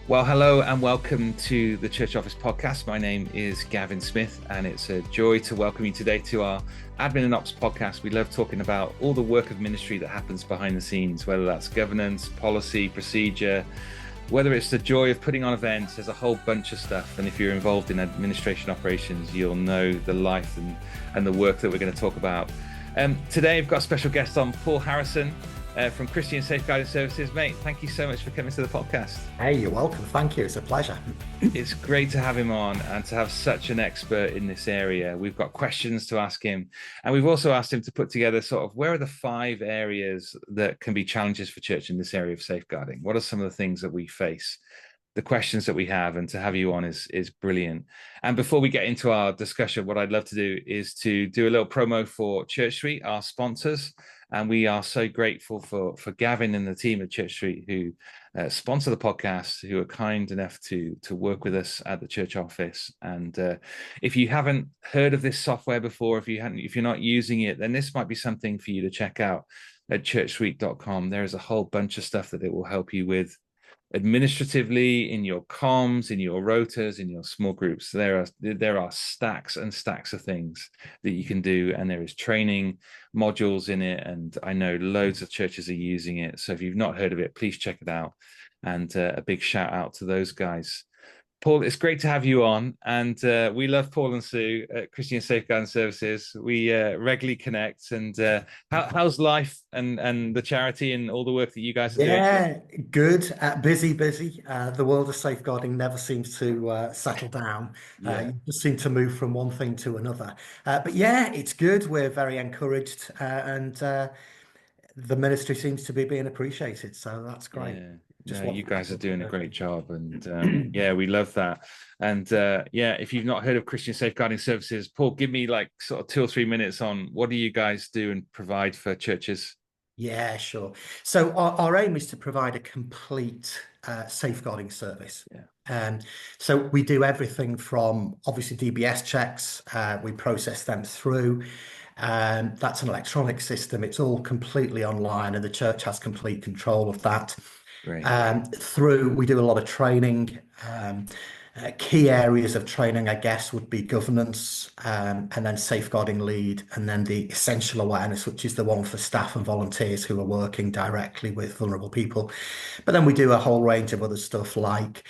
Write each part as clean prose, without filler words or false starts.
Well, hello and welcome to the Church Office podcast. My name is Gavin Smith, and it's a joy to welcome you today to our Admin and Ops podcast. We love talking about all the work of ministry that happens behind the scenes, whether that's governance, policy, procedure, whether it's the joy of putting on events. There's a whole bunch of stuff. And if you're involved in administration operations, you'll know the life and the work that we're going to talk about. Today, I've got a special guest on, Paul Harrison. From Christian Safeguarding Services. Mate, thank you so much for coming to the podcast. Hey, you're welcome. Thank you. It's a pleasure. It's great to have him on and to have such an expert in this area. We've got questions to ask him, and we've also asked him to put together sort of where are the 5 areas that can be challenges for church in this area of safeguarding? What are some of the things that we face? The questions that we have, and to have you on is brilliant. And before we get into our discussion, what I'd love to do is to do a little promo for Church Street, our sponsors. And we are so grateful for Gavin and the team at Church Street who sponsor the podcast, who are kind enough to work with us at the church office. And if you haven't heard of this software before, if you're not using it, then this might be something for you to check out at churchsuite.com. There is a whole bunch of stuff that it will help you with administratively, in your comms, in your rotas, in your small groups. There are stacks and stacks of things that you can do, and there is training modules in it, and I know loads of churches are using it. So if you've not heard of it, please check it out. And a big shout out to those guys. Paul, it's great to have you on, and we love Paul and Sue at Christian Safeguarding Services. We regularly connect, and how's life and the charity and all the work that you guys are doing? Yeah, good. Busy. The world of safeguarding never seems to settle down. You just seem to move from one thing to another. But yeah, it's good. We're very encouraged, and the ministry seems to be being appreciated. So that's great. Yeah. Just No, what you guys are doing a great job, and yeah, we love that. And yeah, if you've not heard of Christian Safeguarding Services, Paul, give me like sort of 2 or 3 minutes on what do you guys do and provide for churches? Yeah, sure. So our aim is to provide a complete safeguarding service. Yeah. So we do everything from obviously DBS checks, we process them through. That's an electronic system. It's all completely online, and the church has complete control of that. Great. We do a lot of training. Key areas of training, I guess, would be governance, and then safeguarding lead, and then the essential awareness, which is the one for staff and volunteers who are working directly with vulnerable people. But then we do a whole range of other stuff like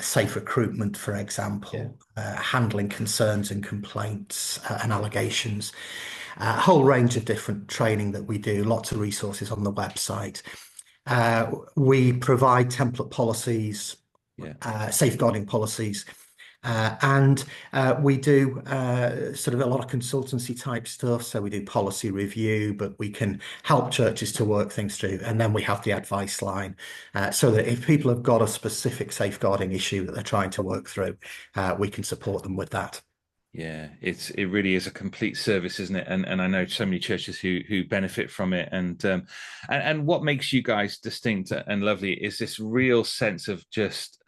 safe recruitment, for example, handling concerns and complaints and allegations. A whole range of different training that we do, lots of resources on the website. We provide template policies, safeguarding policies, and we do sort of a lot of consultancy type stuff. So we do policy review, but we can help churches to work things through. And then we have the advice line, so that if people have got a specific safeguarding issue that they're trying to work through, we can support them with that. Yeah, it really is a complete service, isn't it? And I know so many churches who benefit from it. And what makes you guys distinct and lovely is this real sense of just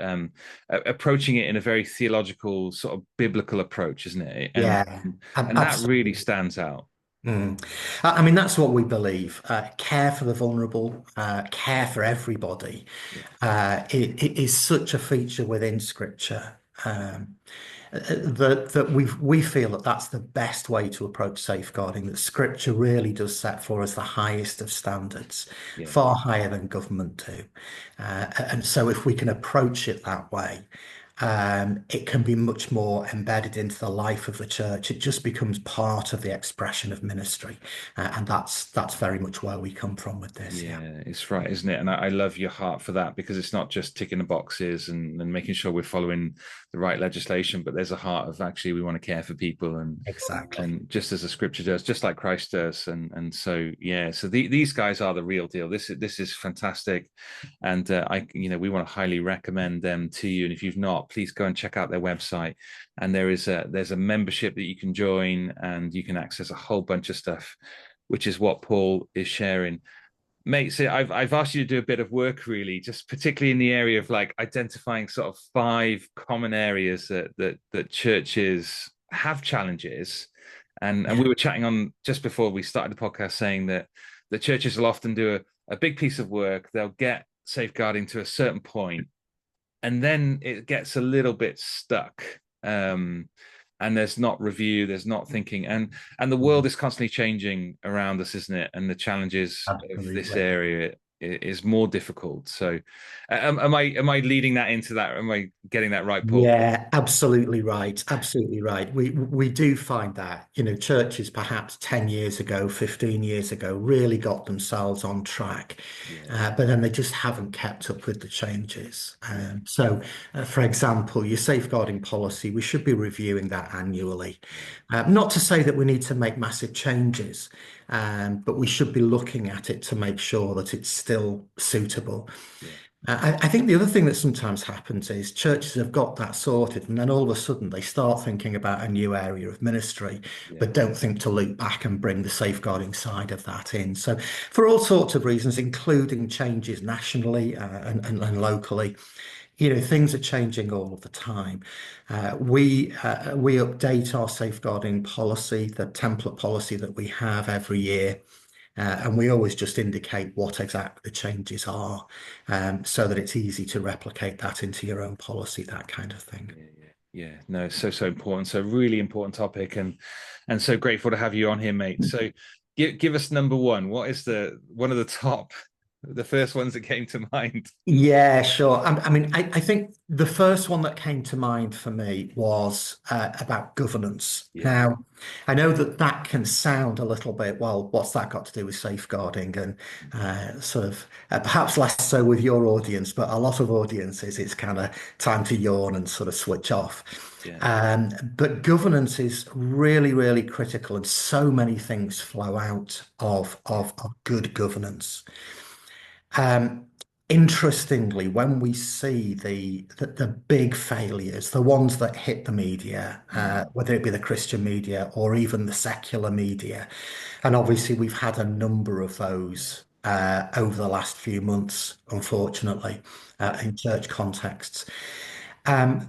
approaching it in a very theological, sort of biblical approach, isn't it? And that really stands out. I mean, that's what we believe. Care for the vulnerable, care for everybody. It is such a feature within Scripture. That we feel that that's the best way to approach safeguarding, that Scripture really does set for us the highest of standards, far higher than government do. And so if we can approach it that way, it can be much more embedded into the life of the church. It just becomes part of the expression of ministry. And that's very much where we come from with this. Yeah, it's right, isn't it? And I love your heart for that, because it's not just ticking the boxes and making sure we're following the right legislation, but there's a heart of actually we want to care for people, and exactly, and just as the Scripture does, just like Christ does. And so yeah, so these guys are the real deal. This is fantastic, and we want to highly recommend them to you. And if you've not, please go and check out their website. And there's a membership that you can join, and you can access a whole bunch of stuff, which is what Paul is sharing. Mate, so I've asked you to do a bit of work, really, just particularly in the area of like identifying sort of 5 common areas that churches have challenges. And we were chatting on just before we started the podcast, saying that the churches will often do a big piece of work. They'll get safeguarding to a certain point, and then it gets a little bit stuck. And there's not review, there's not thinking, and the world is constantly changing around us, isn't it? And the challenges of this Absolutely. area is more difficult. So, am I leading that into that? Am I getting that right, Paul? Yeah, absolutely right. Absolutely right. We do find that, churches perhaps 10 years ago, 15 years ago, really got themselves on track. Yeah, But then they just haven't kept up with the changes. yeah, For example, your safeguarding policy, we should be reviewing that annually. yeah, Not to say that we need to make massive changes, but we should be looking at it to make sure that it's still suitable. yeah, I think the other thing that sometimes happens is churches have got that sorted, and then all of a sudden they start thinking about a new area of ministry, yeah, but don't think to loop back and bring the safeguarding side of that in. So, for all sorts of reasons, including changes nationally and locally, things are changing all of the time. We update our safeguarding policy, the template policy that we have every year. And we always just indicate what exactly the changes are, so that it's easy to replicate that into your own policy, that kind of thing. yeah, yeah. Yeah, no, so important. So really important topic, and so grateful to have you on here, mate. So give us number one. What is the one of the top, the first ones that came to mind? Yeah, sure. I think the first one that came to mind for me was about governance. Yeah, Now, I know that that can sound a little bit, well, what's that got to do with safeguarding? And sort of perhaps less so with your audience, but a lot of audiences, it's kind of time to yawn and sort of switch off. yeah, But governance is really, really critical, and so many things flow out yeah, of good governance. Um, Interestingly, when we see the big failures, the ones that hit the media, mm, whether it be the Christian media or even the secular media, and obviously we've had a number of yeah, those over the last few months, unfortunately, yeah, in church contexts. Um,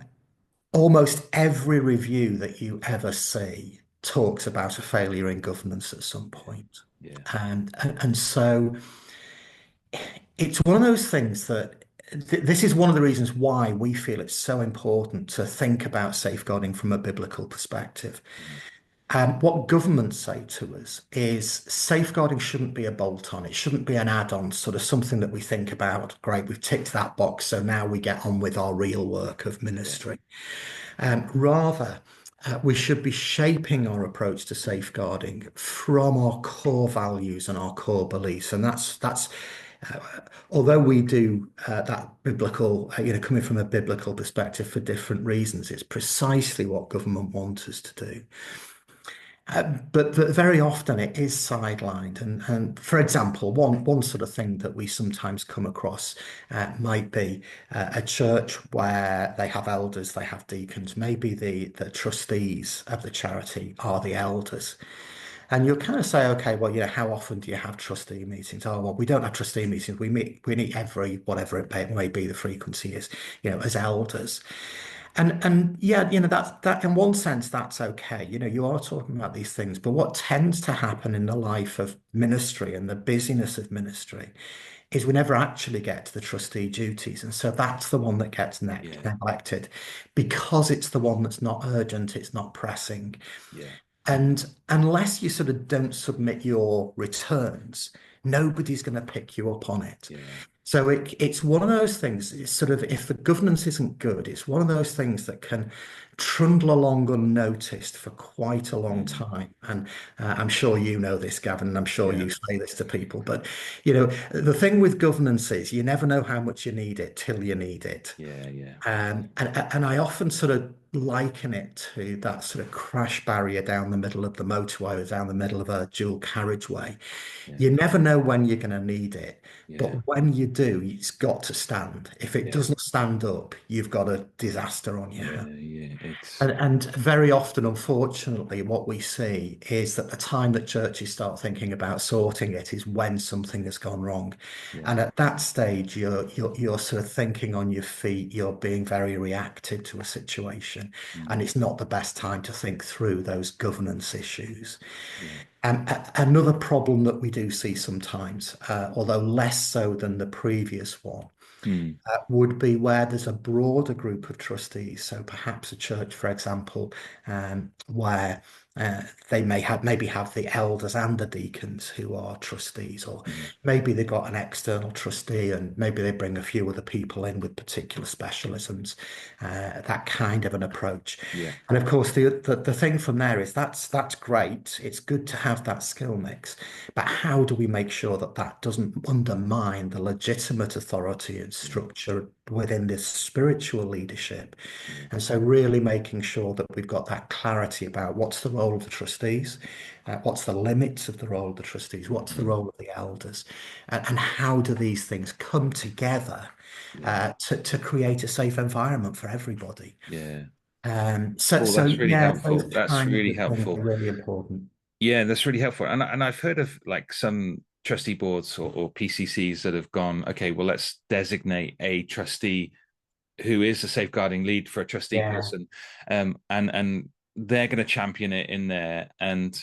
Almost every review that you ever see talks about a failure in governance at some yeah, point. yeah, And so it's one of those things that this is one of the reasons why we feel it's so important to think about safeguarding from a biblical perspective. mm, What governments say to us is safeguarding shouldn't be a bolt-on. It shouldn't be an add-on, sort of something that we think about. Great, we've ticked that box, so now we get on with our real work of yeah, ministry. Rather, we should be shaping our approach to safeguarding from our core values and our core beliefs, and that's uh, although we do that biblical, coming from a biblical perspective for different reasons, it's precisely what government wants us to do. But very often it is sidelined. And for example, one sort of thing that we sometimes come across might be a church where they have elders, they have deacons, maybe the trustees of the charity are the elders. And you'll kind of say, okay, well, how often do you have trustee meetings? Oh, well, we don't have trustee meetings. We meet every whatever it may be, the frequency is, as elders. And yeah, that in one sense that's okay. You are talking about these things, but what tends to happen in the life of ministry and the busyness of ministry is we never actually get to the trustee duties. And so that's the one that gets yeah, neglected because it's the one that's not urgent, it's not pressing. yeah, And unless you sort of don't submit your returns, nobody's going to pick you up on it. yeah, So it's one of those things, it's sort of, if the governance isn't good, it's one of those things that can trundle along unnoticed for quite a long mm, time. And I'm sure you know this, Gavin, and I'm sure yeah, you say this to people. But, the thing with governance is you never know how much you need it till you need it. yeah, yeah, And I often sort of liken it to that sort of crash barrier down the middle of the motorway or down the middle of a dual carriageway. yeah, You never know when you're going to need it, but yeah, when you do, it's got to stand. If it yeah, doesn't stand up, you've got a disaster on your yeah, hands. yeah. It's And very often, unfortunately, what we see is that the time that churches start thinking about sorting it is when something has gone wrong. yeah, And at that stage, you're sort of thinking on your feet, you're being very reactive to a situation, and mm, it's not the best time to think through those governance issues. yeah, Another problem that we do see sometimes, although less so than the previous one, Mm. Would be where there's a broader group of trustees. So perhaps a church, for example, where they may have maybe have the elders and the deacons who are trustees, or Mm. maybe they've got an external trustee and maybe they bring a few other people in with particular specialisms, that kind of an approach. Yeah. And of course, the thing from there is that's great. It's good to have that skill mix, but how do we make sure that that doesn't undermine the legitimate authority and Yeah. structure within this spiritual leadership? Yeah. And so, really making sure that we've got that clarity about what's the role of the trustees, what's the limits of the role of the trustees, what's the Mm. role of the elders, and how do these things come together Yeah. to create a safe environment for everybody? Yeah. So, Oh, so that's really yeah, those helpful. That's kinds really of things are helpful. really important. Yeah, that's really helpful. And I've heard of like some trustee boards or PCCs that have gone, okay, well, let's designate a trustee who is a safeguarding lead for a trustee Yeah, person, and they're going to champion it in there. And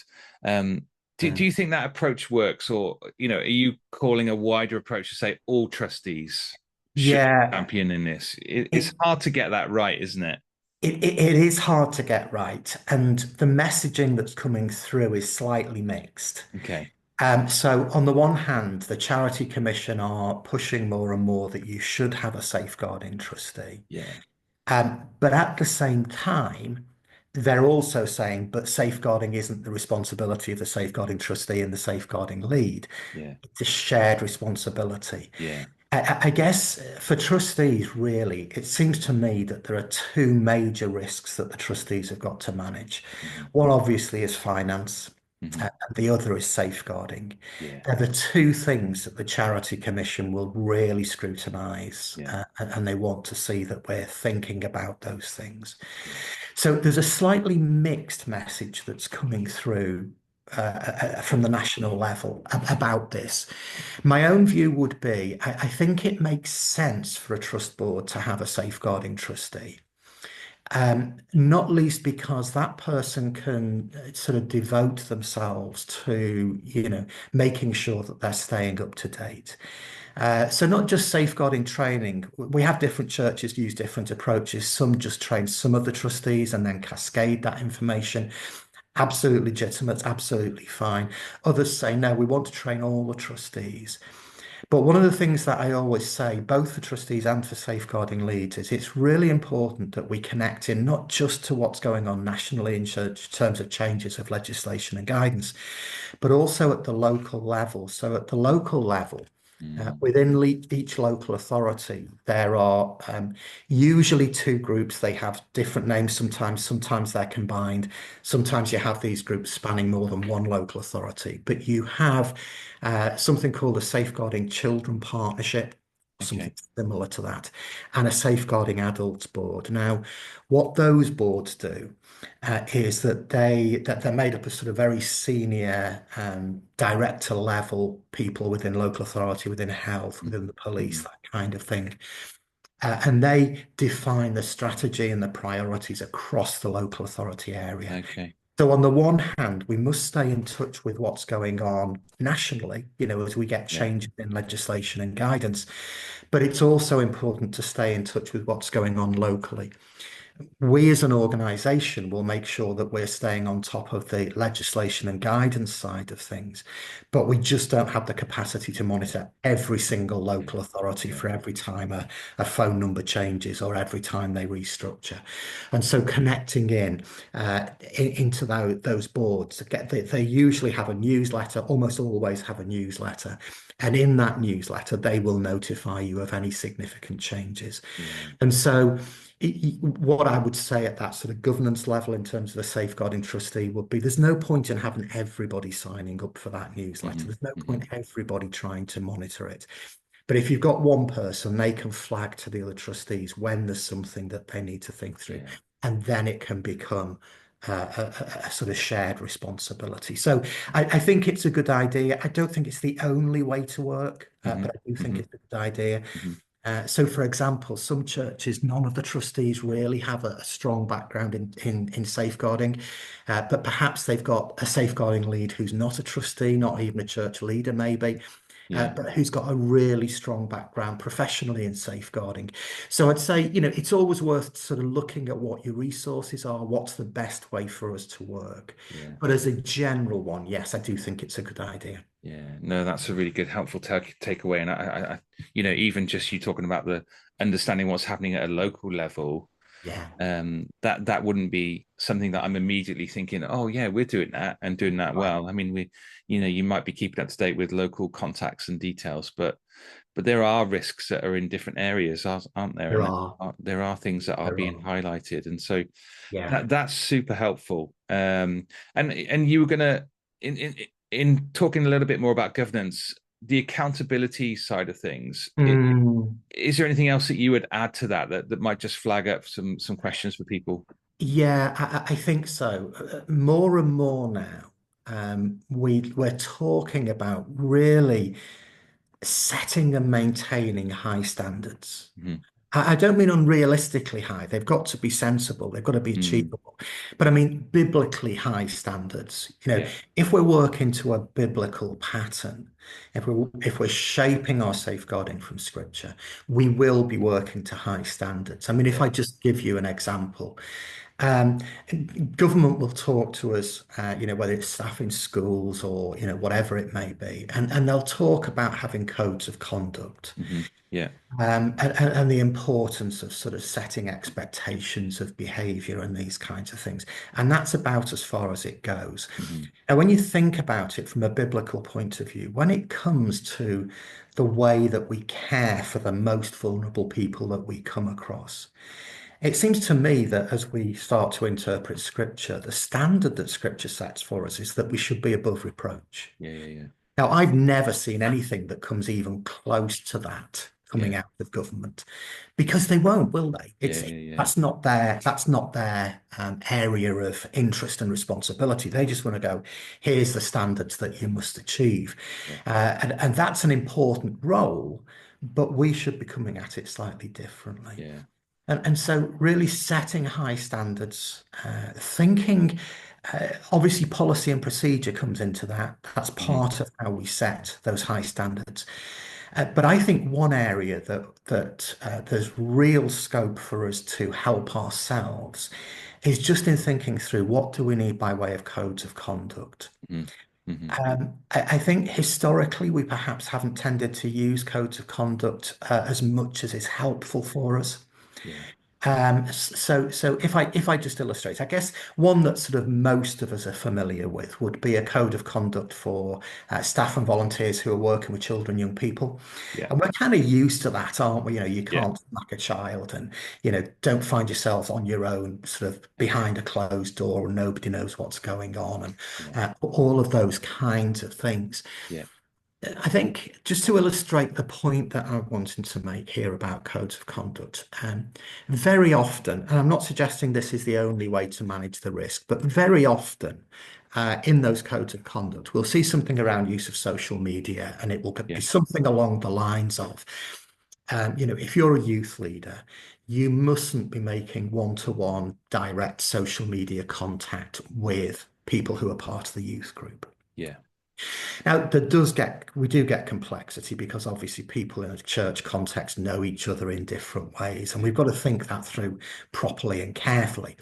do yeah. you think that approach works, or are you calling a wider approach to say all trustees should Yeah, champion in this? It's it, hard to get that right, isn't it? it is hard to get right, and the messaging that's coming through is slightly mixed. Okay. So on the one hand, the Charity Commission are pushing more and more that you should have a safeguarding trustee. Yeah. But at the same time, they're also saying, but safeguarding isn't the responsibility of the safeguarding trustee and the safeguarding lead. Yeah. It's a shared responsibility. Yeah. I guess for trustees, really, it seems to me that there are two major risks that the trustees have got to manage. Hmm. One obviously is finance, Hmm. and the other is safeguarding. Yeah. They're the two things that the Charity Commission will really scrutinise, Yeah. and they want to see that we're thinking about those things. Yeah. So there's a slightly mixed message that's coming through from the national level about this. My own view would be I think it makes sense for a trust board to have a safeguarding trustee. Not least because that person can sort of devote themselves to, making sure that they're staying up to date. So not just safeguarding training. We have different churches use different approaches. Some just train some of the trustees and then cascade that information. Absolutely legitimate, absolutely fine. Others say, no, we want to train all the trustees. But one of the things that I always say, both for trustees and for safeguarding leads, is it's really important that we connect in not just to what's going on nationally in church, terms of changes of legislation and guidance, but also at the local level. So at the local level, Mm. within each local authority, there are usually two groups. They have different names sometimes they're combined. Sometimes you have these groups spanning more than one local authority, but you have something called a Safeguarding Children Partnership, something Okay. similar to that, and a Safeguarding Adults Board. Now, what those boards do is that they're made up of sort of very senior director level people within local authority, within health, within the police, Mm-hmm. that kind of thing. And they define the strategy and the priorities across the local authority area. Okay. So on the one hand, we must stay in touch with what's going on nationally, as we get Yeah. changes in legislation and guidance, but it's also important to stay in touch with what's going on locally. We as an organisation will make sure that we're staying on top of the legislation and guidance side of things, but we just don't have the capacity to monitor every single Yeah. local authority Yeah. for every time a phone number changes or every time they restructure. And so connecting into those boards, they usually have a newsletter, almost always have a newsletter. And in that newsletter, they will notify you of any significant changes. Yeah. And so what I would say at that sort of governance level in terms of the safeguarding trustee would be there's no point in having everybody signing up for that newsletter. Hmm. There's no Hmm. point everybody trying to monitor it. But if you've got one person, they can flag to the other trustees when there's something that they need to think through. Yeah. And then it can become a sort of shared responsibility. So I think it's a good idea. I don't think it's the only way to work, Hmm. but I do think Hmm. it's a good idea. Hmm. So, for example, some churches, none of the trustees really have a strong background in safeguarding, but perhaps they've got a safeguarding lead who's not a trustee, not even a church leader, maybe. Yeah. but who's got a really strong background professionally in safeguarding. So I'd say, it's always worth sort of looking at what your resources are, what's the best way for us to work. Yeah. But as a general one, yes, I do think it's a good idea. Yeah, no, that's a really good, helpful takeaway. And even just you talking about the understanding what's happening at a local level, Yeah, that wouldn't be something that I'm immediately thinking, oh yeah, we're doing that and doing that right. well. I mean, you might be keeping up to date with local contacts and details, but there are risks that are in different areas, aren't there? There And are, there are things that are there being are. highlighted, and so Yeah. that's super helpful. And you were gonna in talking a little bit more about governance, the accountability side of things. Mm. Is there anything else that you would add to that might just flag up some questions for people? Yeah, I think so. More and more now, we're talking about really setting and maintaining high standards. Mhm. I don't mean unrealistically high. They've got to be sensible. They've got to be Mm. achievable. But I mean biblically high standards. Yeah, If we're working to a biblical pattern, if we're shaping our safeguarding from Scripture, we will be working to high standards. I mean, if yeah, I just give you an example, um, government will talk to us, whether it's staff in schools or whatever it may be, and they'll talk about having codes of conduct. yeah, And the importance of sort of setting expectations of behavior and these kinds of things. And that's about as far as it goes. hmm And when you think about it from a biblical point of view, when it comes to the way that we care for the most vulnerable people that we come across, it seems to me that as we start to interpret Scripture, the standard that Scripture sets for us is that we should be above reproach. yeah, yeah, Now, I've never seen anything that comes even close to that yeah, coming out of government because they won't, will they? yeah, It's yeah, yeah, that's not their area of interest and responsibility. They just want to go, here's the standards that you must achieve, yeah, and that's an important role, but we should be coming at it slightly differently. yeah, And so really setting high standards, thinking, obviously policy and procedure comes into that. That's hmm part of how we set those high standards. But I think one area that there's real scope for us to help ourselves is just in thinking through what do we need by way of codes of conduct. hmm hmm I think historically we perhaps haven't tended to use codes of conduct as much as is helpful for us. yeah, So if I just illustrate, I guess one that sort of most of us are familiar with would be a code of conduct for staff and volunteers who are working with children, and young people. yeah, And we're kind of used to that, aren't we? You yeah, can't smack a child and, don't find yourself on your own, sort of behind a closed door and nobody knows what's going on and yeah, all of those kinds of things. yeah, I think just to illustrate the point that I'm wanting to make here about codes of conduct, very often, and I'm not suggesting this is the only way to manage the risk, but very often in those codes of conduct, we'll see something around use of social media, and it will be yeah, something along the lines of, if you're a youth leader, you mustn't be making one-to-one direct social media contact with people who are part of the youth group. yeah, Now, we do get complexity because obviously people in a church context know each other in different ways, and we've got to think that through properly and carefully.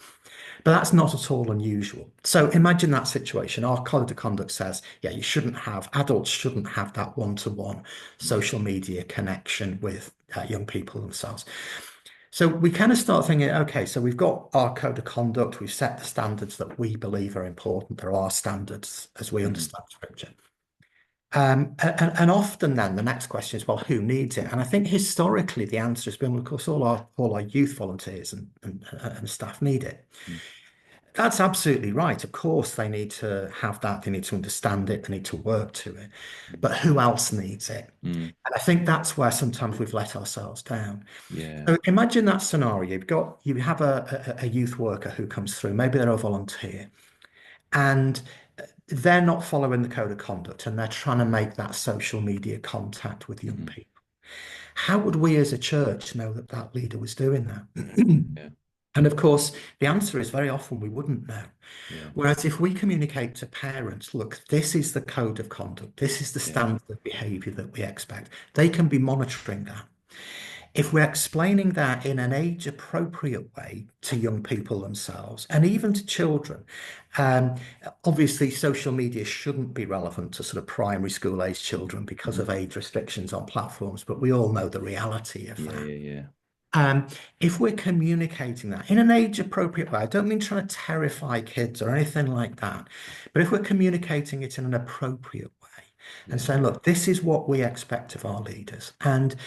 But that's not at all unusual. So imagine that situation. Our code of conduct says, yeah, adults shouldn't have that one-to-one mm, social media connection with young people themselves. So we kind of start thinking, okay, so we've got our code of conduct, we've set the standards that we believe are important. There are standards as we mhm, understand scripture. And often then the next question is, well, who needs it? And I think historically the answer has been, well, of course, all our youth volunteers and staff need it. mm, That's absolutely right. Of course, they need to have that. They need to understand it. They need to work to it. mm, But who else needs it? mm, And I think that's where sometimes we've let ourselves down. yeah, So imagine that scenario. You have a youth worker who comes through. Maybe they're a volunteer, and they're not following the code of conduct, and they're trying to make that social media contact with young mhm, people. How would we as a church know that that leader was doing that? yeah, And of course, the answer is very often we wouldn't know. Yeah. Whereas if we communicate to parents, look, this is the code of conduct, this is the Yeah. standard of behavior that we expect, they can be monitoring that. If we're explaining that in an age appropriate way to young people themselves and even to children, um, obviously social media shouldn't be relevant to sort of primary school age children because Mhm. of age restrictions on platforms, but we all know the reality of Yeah. that. Yeah. Yeah. Um, if we're communicating that in an age appropriate way, I don't mean trying to terrify kids or anything like that, but if we're communicating it in an appropriate way and Yeah. saying, look, this is what we expect of our leaders. And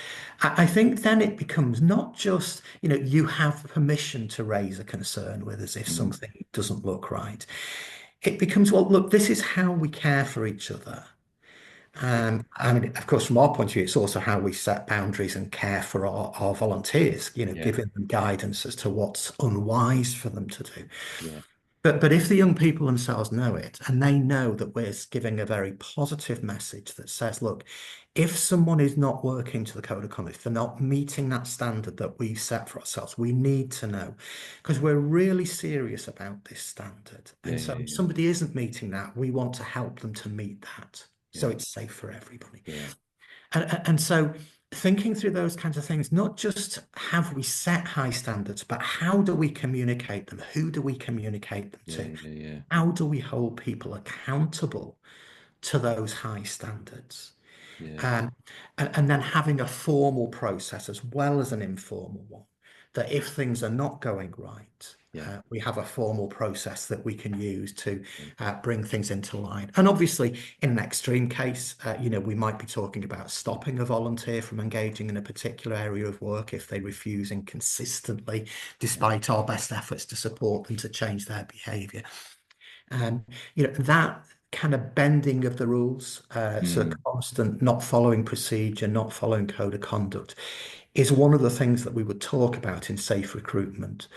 I think then it becomes not just, you have permission to raise a concern with us if Mhm. something doesn't look right. It becomes, well, look, this is how we care for each other. Yeah. I mean, of course, from our point of view, it's also how we set boundaries and care for our volunteers, Yeah. giving them guidance as to what's unwise for them to do. Yeah. But if the young people themselves know it and they know that we're giving a very positive message that says, look, if someone is not working to the code of conduct, if they're not meeting that standard that we've set for ourselves, we need to know because we're really serious about this standard. Yeah. And so Yeah. if Yeah. somebody isn't meeting that, we want to help them to meet that so Yeah. it's safe for everybody. Yeah. And so thinking through those kinds of things, not just have we set high standards, but how do we communicate them? Who do we communicate them Yeah. to? Yeah. Yeah. How do we hold people accountable to those high standards? Yeah. Um, and then having a formal process as well as an informal one, that if things are not going right, Yeah. we have a formal process that we can use to Yeah. bring things into line. And obviously, in an extreme case, we might be talking about stopping a volunteer from engaging in a particular area of work if they refuse inconsistently, Yeah. despite our best efforts to support them to change their behaviour. Um, that kind of bending of the rules, so Mm. constant not following procedure, not following code of conduct, is one of the things that we would talk about in safe recruitment.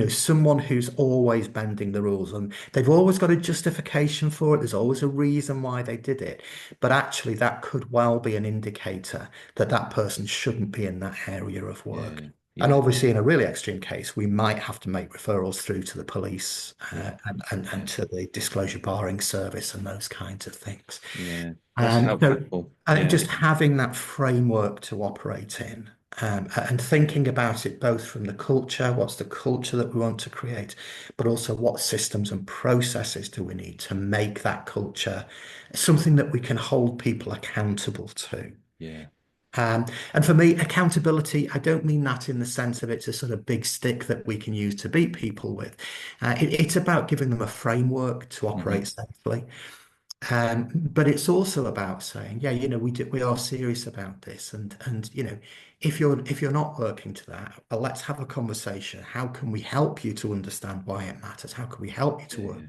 Someone who's always bending the rules and they've always got a justification for it. There's always a reason why they did it. But actually, that could well be an indicator that that person shouldn't be in that area of work. Yeah. And Yeah. obviously, in a really extreme case, we might have to make referrals through to the police Yeah. and Yeah. to the disclosure barring service and those kinds of things. Yeah. That's So helpful. I think Yeah. just having that framework to operate in and thinking about it both from the culture, what's the culture that we want to create, but also what systems and processes do we need to make that culture something that we can hold people accountable to. Yeah. Um, and for me, accountability, I don't mean that in the sense of it's a sort of big stick that we can use to beat people with. It's about giving them a framework to Hmm. operate safely. But it's also about saying, yeah, we are serious about this, and if you're not working to that, well, let's have a conversation. How can we help you to understand why it matters? How can we help you to Yeah. work? Yeah.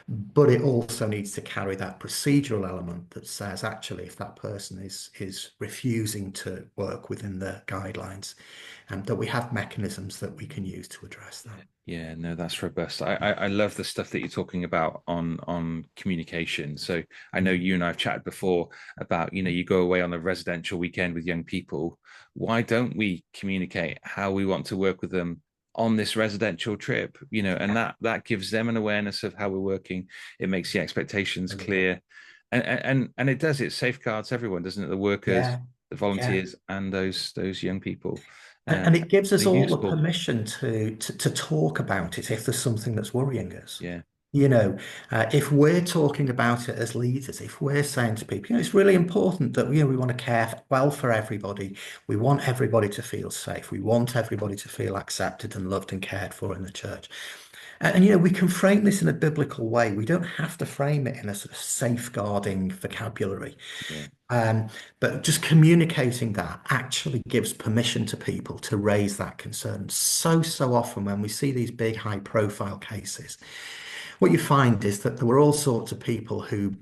But it also needs to carry that procedural element that says, actually, if that person is refusing to work within the guidelines, and that we have mechanisms that we can use to address that. Yeah, no, that's robust. I love the stuff that you're talking about on communication. So I know you and I have chatted before about, you go away on a residential weekend with young people. Why don't we communicate how we want to work with them on this residential trip? And that gives them an awareness of how we're working. It makes the expectations Absolutely. clear. And it safeguards everyone, doesn't it? The workers, Yeah, the yeah. volunteers, and those young people. And, Uh, and it gives us they're all the useful. permission to talk about it if there's something that's worrying us. Yeah, You know, if we're talking about it as leaders, if we're saying to people, it's really important that, we want to care well for everybody. We want everybody to feel safe. We want everybody to feel accepted and loved and cared for in the church. And we can frame this in a biblical way. We don't have to frame it in a sort of safeguarding vocabulary. yeah. Um, but just communicating that actually gives permission to people to raise that concern. So often when we see these big high profile cases, what you find is that there were all sorts of people who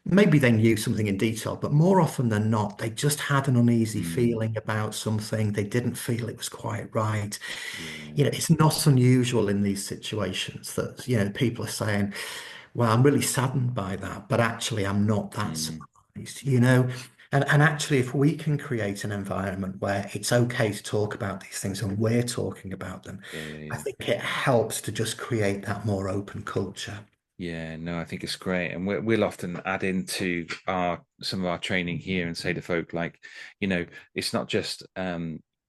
maybe they knew something in detail, but more often than not, they just had an uneasy Mm, feeling about something. They didn't feel it was quite right. yeah. It's not unusual in these situations that, people are saying, well, I'm really saddened by that, but actually I'm not that Mm, surprised. And actually, if we can create an environment where it's okay to talk about these things and we're talking about them, Yeah, yeah, I yeah. think it helps to just create that more open culture. Yeah, no, I think it's great, and we'll often add into our some of our training here and say to folk like, it's not just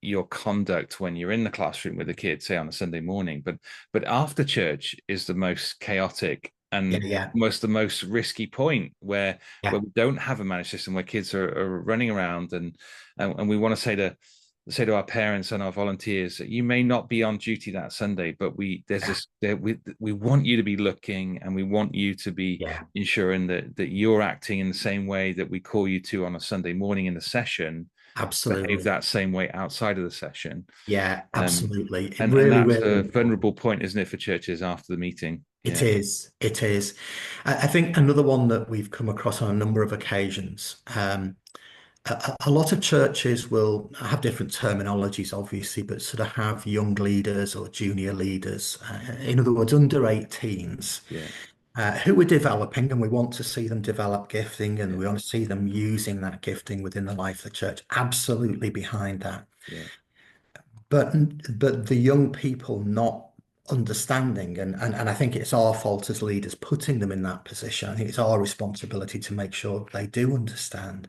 your conduct when you're in the classroom with the kids, say on a Sunday morning, but after church is the most chaotic Yeah, and yeah, the most risky point where yeah, we don't have a managed system where kids are running around and we want to say to our parents and our volunteers that you may not be on duty that Sunday, but yeah, we want you to be looking and we want you to be yeah, ensuring that you're acting in the same way that we call you to on a Sunday morning in the session, behave absolutely. that same way outside of the session. Yeah, Um, absolutely. It and really, that's really a important. vulnerable point, isn't it, for churches after the meeting? It Yeah, is. It is. I think another one that we've come across on a number of occasions. A lot of churches will have different terminologies, obviously, but sort of have young leaders or junior leaders. In other words, under 18s yeah, who are developing, and we want to see them develop gifting and yeah, we want to see them using that gifting within the life of the church. Absolutely behind that. yeah, But but the young people not understanding, and I think it's our fault as leaders putting them in that position. I think it's our responsibility to make sure they do understand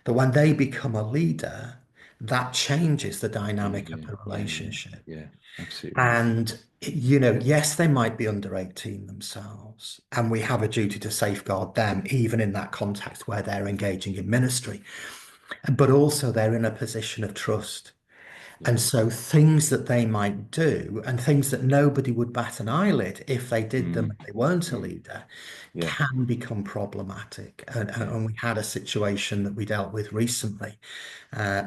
that when they become a leader, that changes the yeah, dynamic of yeah, the yeah, yeah, relationship. yeah, absolutely. And, yes, they might be under 18 themselves, and we have a duty to safeguard them, even in that context where they're engaging in ministry, but also they're in a position of trust. Yeah. And so things that they might do and things that nobody would bat an eyelid if they did them Mm, and they weren't a mm, leader yeah, can become problematic. yeah, And we had a situation that we dealt with recently,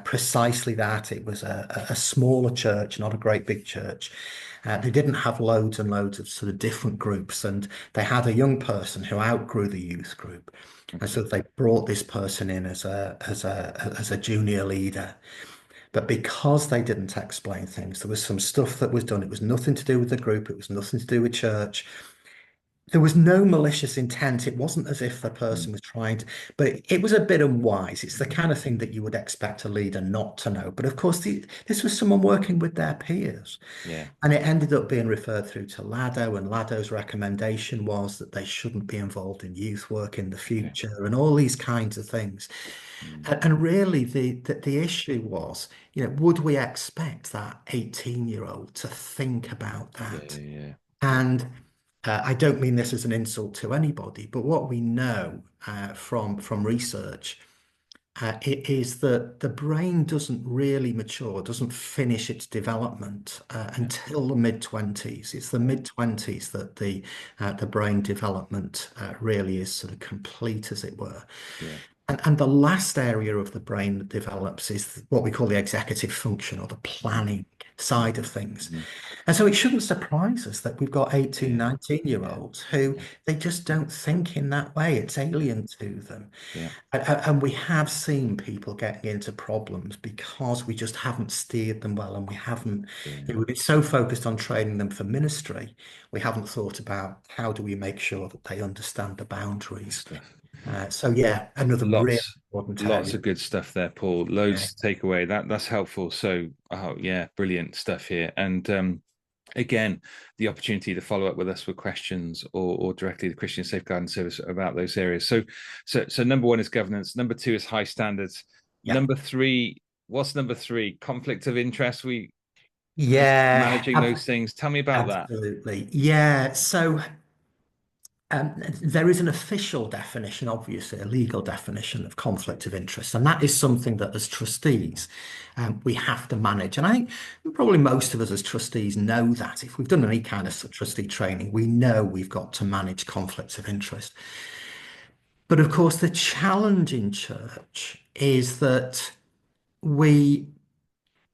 precisely that. It was a smaller church, not a great big church. They didn't have loads and loads of sort of different groups, and they had a young person who outgrew the youth group. And okay. so they brought this person in as a junior leader. But because they didn't explain things, there was some stuff that was done. It was nothing to do with the group. It was nothing to do with church. There was no malicious intent. It wasn't as if the Mm, person was trying to, but it was a bit unwise. It's the kind of thing that you would expect a leader not to know. But of course, this was someone working with their peers. yeah, And it ended up being referred through to Lado, and Lado's recommendation was that they shouldn't be involved in youth work in the okay. future and all these kinds of things. Mm, And really, the issue was, would we expect that 18-year-old to think about yeah, that? yeah, yeah, And I don't mean this as an insult to anybody, but what we know from research it is that the brain doesn't really mature, doesn't finish its development yeah, until the mid-20s. It's the mid-20s that the brain development really is sort of complete, as it were. yeah. And the last area of the brain that develops is what we call the executive function or the Mm, planning side mm, of things. mm, And so it shouldn't surprise us that we've got 18, yeah, 19 year yeah, olds who yeah, they just don't think in that way. It's yeah, alien to them. yeah, And we have seen people getting into problems because we just haven't steered them well, and we haven't, yeah. we've been so focused on training them for ministry, we haven't thought about how do we make sure that they understand the Good boundaries. stuff. So yeah, another really Lots, important lots area. of good stuff there, Paul. Yeah. Loads to take away. That's helpful. So, oh yeah, brilliant stuff here. And again, the opportunity to follow up with us with questions or directly the Christian Safeguarding Service about those areas. So number one is governance. Number two is high standards. Yeah. Number three, what's number three? Conflict of interest. We Yeah, managing those things. Tell me about that. absolutely. Yeah. So there is an official definition, obviously, a legal definition of conflict of interest, and that is something that as trustees we have to manage. And I think probably most of us as trustees know that if we've done any kind Yeah, of trustee training, we know we've got to manage conflicts of interest. But of course, the challenge in church is that we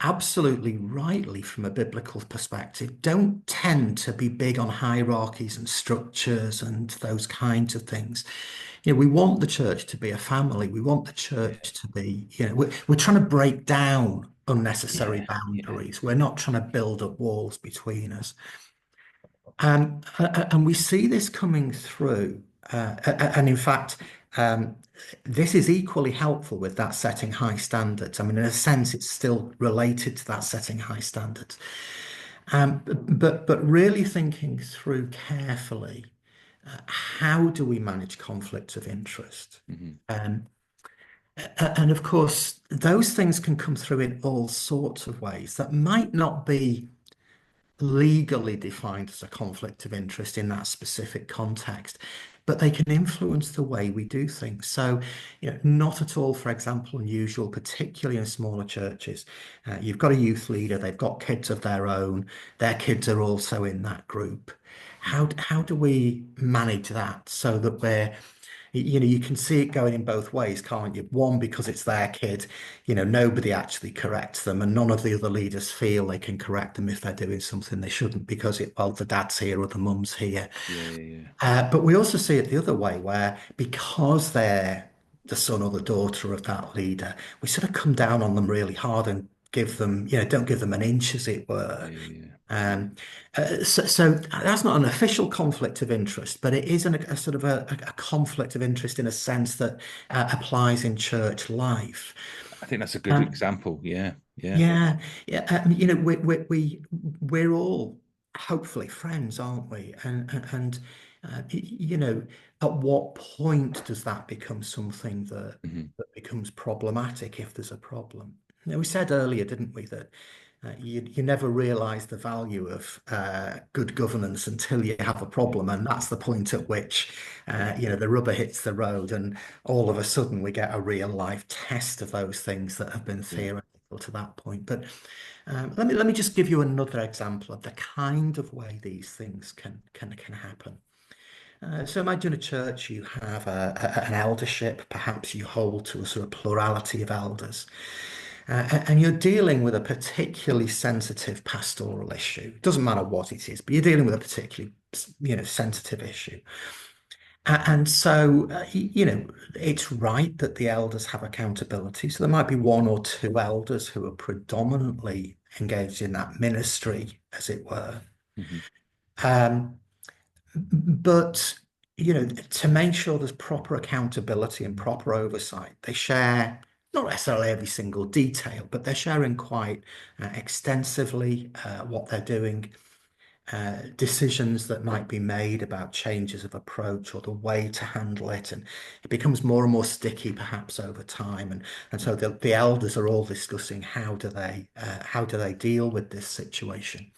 absolutely rightly, from a biblical perspective, don't tend to be big on hierarchies and structures and those kinds of things. We want the church to be a family. We want the yeah, church to be, we're trying to break down unnecessary yeah, yeah, boundaries. We're not trying to build up walls between us. And we see this coming through. And in fact, Um, this is equally helpful with that setting high standards. I mean, in a sense, it's still related to that setting high standards. But really thinking through carefully, how do we manage conflicts of interest? Hmm. Um, and of course, those things can come through in all sorts of ways that might not be legally defined as a conflict of interest in that specific context, but they can influence the way we do things. So, not at all, for example, unusual, particularly in smaller churches. You've got a youth leader, they've got kids of their own, their kids are also in that group. How do we manage that so that you can see it going in both ways, can't you? One, because it's their kid, nobody actually corrects them, and none of the other leaders feel they can correct them if they're doing something they shouldn't because well, the dad's here or the mum's here. Yeah, yeah, yeah. But we also see it the other way, where because they're the son or the daughter of that leader, we sort of come down on them really hard and give them, don't give them an inch, as it Yeah, were. yeah, yeah. Um, so that's not an official conflict of interest, but it is a sort of a conflict of interest in a sense that applies in church life. I think that's a good Um, example. Yeah, yeah. yeah, yeah. We're all hopefully friends, aren't we? At what point does that become something Hmm. that becomes problematic if there's a problem? We said earlier, didn't we, that you never realize the value of good governance until you have a Yeah, problem, and that's the point at which the rubber hits the road, and all of a sudden we get a real life test of those things that have been yeah. theoretical to that point. But let me just give you another example of the kind of way these things can happen. So imagine a church, you have an eldership, perhaps you hold to a sort of plurality of elders. And you're dealing with a particularly sensitive pastoral issue. It doesn't matter what it is, but you're dealing with a particularly, sensitive issue. And so, it's right that the elders have accountability. So there might be one or two elders who are predominantly engaged in that ministry, as it were. Hmm. Um, but, to make sure there's proper accountability and proper oversight, they share not necessarily every single detail, but they're sharing quite extensively what they're doing, decisions that might be made about changes of approach or the way to handle it. And it becomes more and more sticky perhaps over time. And so the elders are all discussing how do they deal with this situation.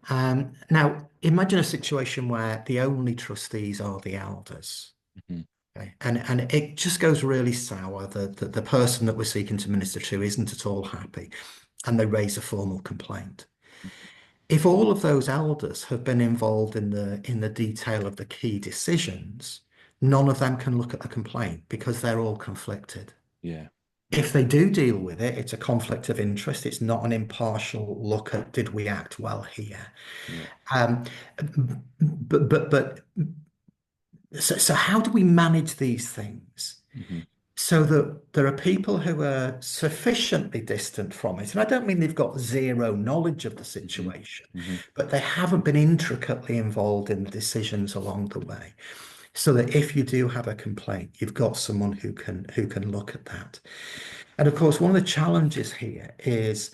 Now, imagine a situation where the only trustees are the elders. Hmm. Okay? And it just goes really sour. The person that we're seeking to minister to isn't at all happy, and they raise a formal complaint. If all of those elders have been involved in the detail of the key decisions, none of them can look at the complaint because they're all conflicted. Yeah, If they do deal with it, it's a conflict of interest. It's not an impartial look at did we act well here. yeah. Um, but so how do we manage these things Hmm. so that there are people who are sufficiently distant from it? And I don't mean they've got zero knowledge of the Hmm. situation, Hmm. but they haven't been intricately involved in the decisions along the way. So that if you do have a complaint, you've got someone who can look at that. And of course, one of the challenges here is,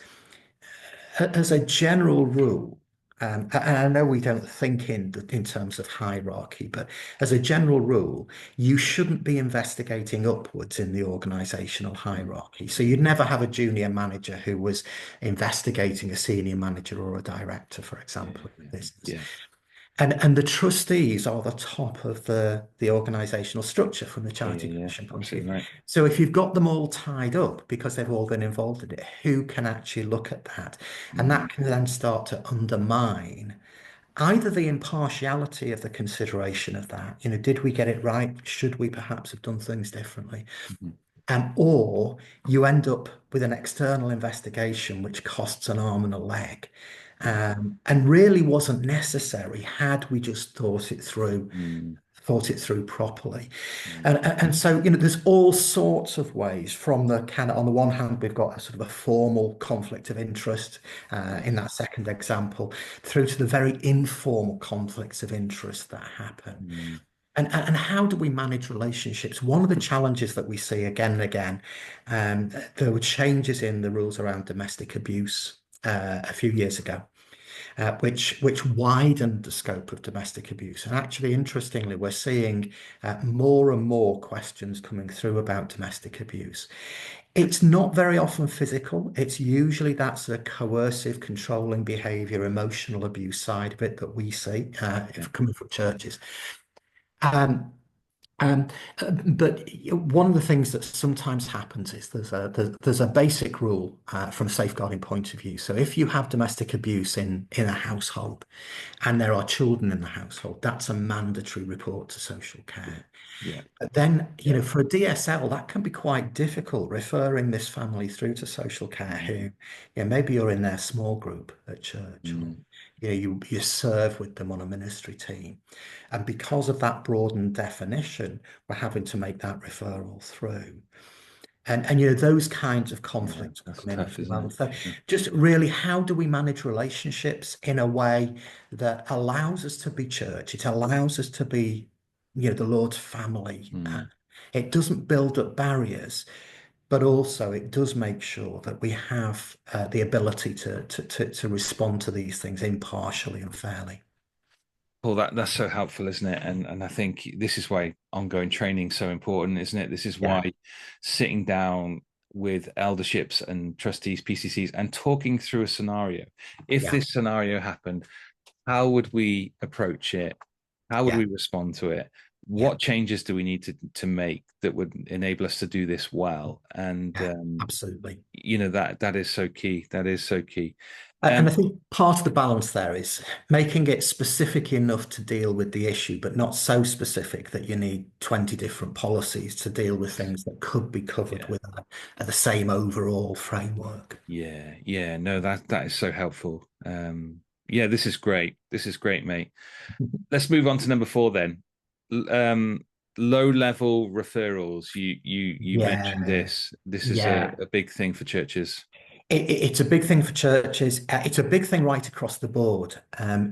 as a general rule, and I know we don't think in terms of hierarchy, but as a general rule, you shouldn't be investigating upwards in the organizational Mm. hierarchy. So you'd never have a junior manager who was investigating a senior manager or a director, for Yeah, example, in yeah, the business. yeah, And the trustees are the top of the organizational structure from the yeah, Charity yeah, yeah. Commission point of Absolutely view. right. So if you've got them all tied up because they've all been involved in it, who can actually look at that? And Mm. that can then start to undermine either the impartiality of the consideration of that. Did we get it right? Should we perhaps have done things differently? Mhm. Or you end up with an external investigation which costs an arm and a leg, Yeah. and really wasn't necessary had we just Mm. thought it through properly. Mm. And so, there's all sorts of ways from the kind of, on the one hand, we've got a sort of a formal conflict of interest Yeah. in that second example, through to the very informal conflicts of interest that happen. Mm. And how do we manage relationships? One of the challenges that we see again and again, there were changes in the rules around domestic abuse a few years ago, which widened the scope of domestic abuse. And actually, interestingly, we're seeing more and more questions coming through about domestic abuse. It's not very often physical. It's usually that's the coercive, controlling behavior, emotional abuse side of it that we see Yeah. coming from churches. Um, um, but one of the things that sometimes happens is there's a basic rule from a safeguarding point of view. So if you have domestic abuse in a household and there are children in the household, that's a mandatory report to social Yeah. care. Yeah. But then, for a DSL, that can be quite difficult, referring this family through to social care Mm, who, maybe you're in their small group at church, or mm. you serve with them on a ministry team. And because of that broadened definition, we're having to make that referral through. And those kinds of Yeah, conflicts that's come in tough, as isn't well. it? So Yeah. just really, how do we manage relationships in a way that allows us to be church? It allows us to be, the Lord's family. Mm. It doesn't build up barriers, but also it does make sure that we have the ability to respond to these things impartially and fairly. Well, that's so helpful, isn't it? And I think this is why ongoing training is so important, isn't it? This is Yeah, why sitting down with elderships and trustees, PCCs, and talking through a scenario. If yeah, this scenario happened, how would we approach it? How would yeah, we respond to it? yeah, What changes do we need to make that would enable us to do this well? And yeah, absolutely. that is so key. That is so key. And I think part of the balance there is making it specific enough to deal with the issue, but not so specific that you need 20 different policies to deal with things that could be covered Yeah. with the same overall framework. Yeah, yeah, no, that is so helpful. Yeah, this is great. This is great, mate. Let's move on to number four then. Low level referrals. You mentioned Yeah, this. This is a, yeah. a big thing for churches. It's a big thing for churches. It's a big thing right across the board.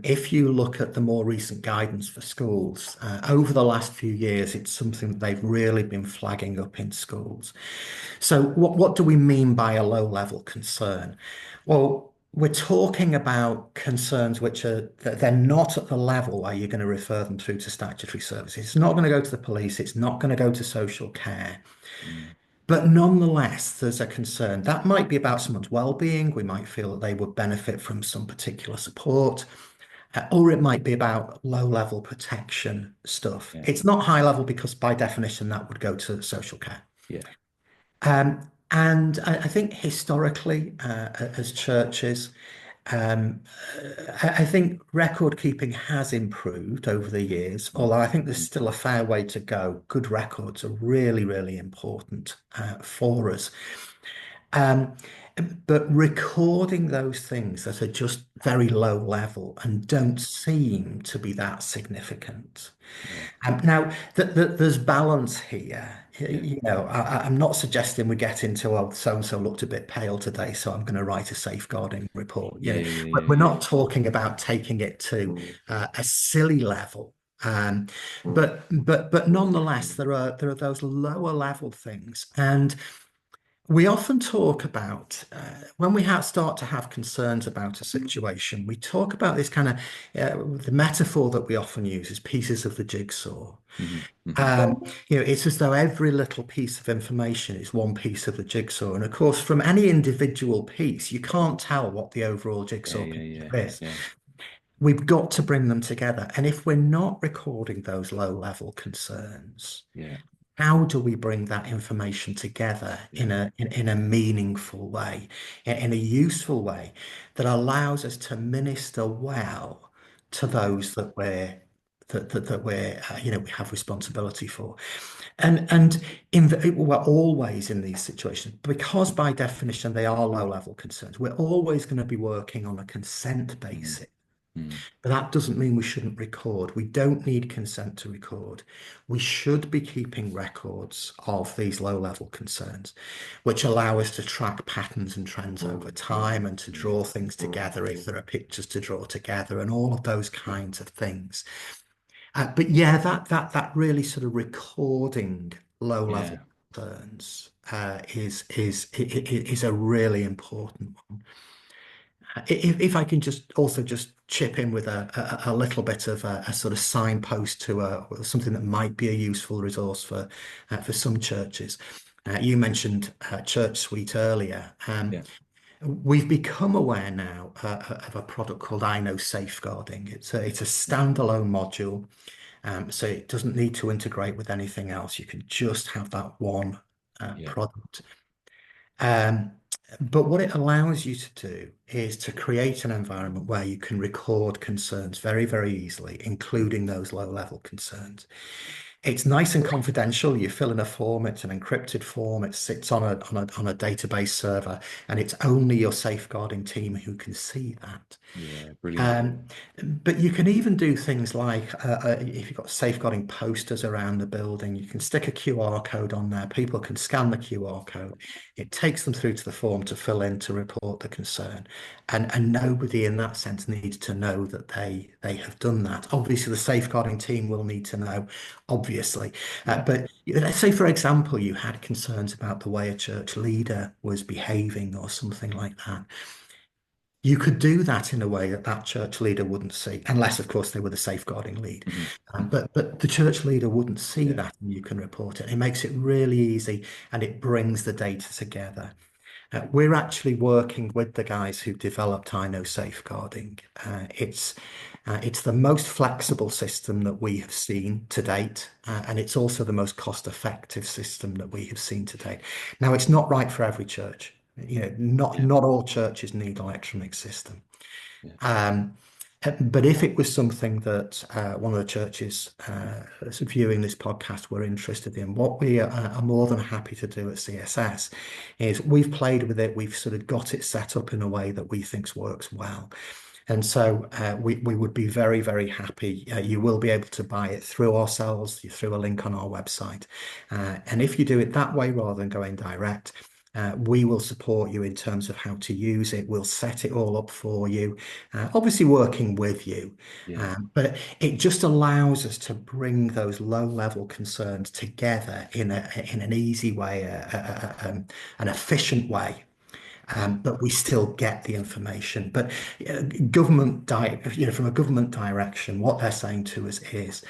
If you look at the more recent guidance for schools, over the last few years, it's something that they've really been flagging up in schools. So what do we mean by a low level concern? Well, we're talking about concerns which are that they're not at the level where you're going to refer them through to statutory services. It's not going to go to the police. It's not going to go to social care. Mm, But nonetheless, there's a concern. That might be about someone's well-being. We might feel that they would benefit from some particular support, or it might be about low-level protection stuff. yeah, It's not high level because by definition that would go to social care. yeah, And I think historically, as churches, I think record keeping has improved over the years, mm, although I think there's still a fair way to go. Good records are really, really important for us. Um, but recording those things that are just very low level and don't seem to be that significant. yeah, Now, there's balance here. yeah, I'm not suggesting we get into, well, so and so looked a bit pale today, so I'm going to write a safeguarding report. yeah, yeah, yeah, We're yeah. not talking about taking it to a silly level. Um, but nonetheless, there are those lower level things, and we often talk about when we start to have concerns about a situation, we talk about this kind of the metaphor that we often use is pieces of the jigsaw. Mhm, mhm. Um, it's as though every little piece of information is one piece of the jigsaw. And of course, from any individual piece, you can't tell what the overall Yeah, jigsaw yeah, picture yeah, is. yeah, We've got to bring them together. And if we're not recording those low level concerns, yeah, how do we bring that information together yeah, in a meaningful way, in a useful way that allows us to minister well to those that we have responsibility for, and we're always in these situations because by definition they are low level concerns. We're always going to be working on a consent mm, basis. mm, But that doesn't mean we shouldn't record. We don't need consent to record. We should be keeping records of these low-level concerns, which allow us to track patterns and trends over time and to yeah, draw things together if there are pictures to draw together and all of those kinds of things. But yeah, that really sort of recording low level Yeah, concerns is a really important one. If I can just also just chip in with a little bit of a sort of signpost to something that might be a useful resource for some churches. You mentioned Church Suite earlier. yeah, We've become aware now of a product called I Know Safeguarding. It's a standalone module, so it doesn't need to integrate with anything else. You can just have that one yeah, product. Um, but what it allows you to do is to create an environment where you can record concerns very, very easily, including those low-level concerns. It's nice and confidential. You fill in a form, it's an encrypted form, it sits on a database server, and it's only your safeguarding team who can see that. yeah. Brilliant. Um, but you can even do things like if you've got safeguarding posters around the building, you can stick a QR code on there. People can scan the QR code. It takes them through to the form to fill in to report the concern. And nobody in that sense needs to know that they have done that. Obviously, the safeguarding team will need to know, obviously. Yeah, But let's say, for example, you had concerns about the way a church leader was behaving or something like that. You could do that in a way that that church leader wouldn't see, unless, of course, they were the safeguarding lead. hmm, But the church leader wouldn't see yeah, that, and you can report it. It makes it really easy, and it brings the data together. We're actually working with the guys who developed I Know Safeguarding. It's the most flexible system that we have seen to date, and it's also the most cost-effective system that we have seen to date. Now, it's not right for every church. yeah, Not all churches need electronic system. yeah, Um, but if it was something that one of the churches viewing this podcast were interested in, what we are more than happy to do at CSS is we've played with it, we've sort of got it set up in a way that we think works well. And so we would be very, very happy. You will be able to buy it through ourselves, through a link on our website. And if you do it that way rather than going direct, we will support you in terms of how to use it. We'll set it all up for you, obviously working with you. yeah, But it just allows us to bring those low-level concerns together in an easy way, an efficient way, yeah, but we still get the information. But from a government direction, what they're saying to us is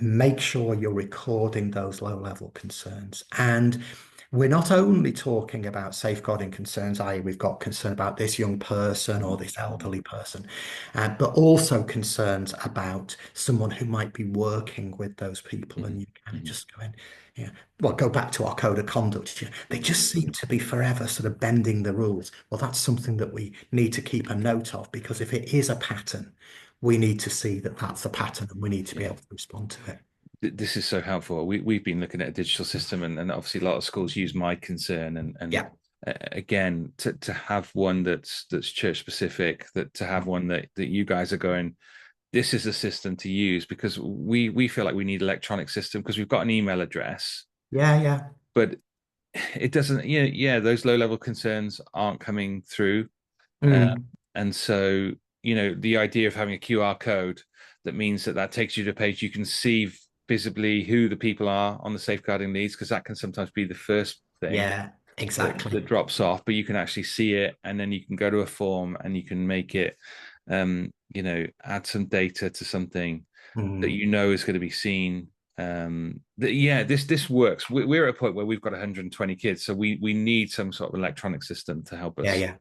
make sure you're recording those low-level concerns. And we're not only talking about safeguarding concerns, i.e., we've got concern about this young person or mhm, this mhm, elderly person, but also concerns about someone who might be working with those people. And mhm, you kind of mhm. just go in, yeah, well, go back to our code of conduct. They Yeah, just seem to be forever sort of bending the rules. Well, that's something that we need to keep a note of, because if it is a pattern, we need to see that that's a pattern and we need to be yeah. able to respond to it. This is so helpful. We've been looking at a digital system, and obviously a lot of schools use My Concern, and Yeah. again, to have one that's church specific, that to have one that you guys are going, this is a system to use, because we feel like we need electronic system because we've got an email address, Yeah. Yeah. but it doesn't. Yeah, those low level concerns aren't coming through, uh, Mm. and so the idea of having a QR code that means that takes you to a page you can see visibly who the people are on the safeguarding leads, because that can sometimes be the first thing Yeah. that Exactly. drops off, but you can actually see it, and then you can go to a form and you can make it, add some data to something that Mm. is going to be seen. Yeah, this works. We're at a point where we've got 120 kids, so we need some sort of electronic system to help Yeah. us. Yeah.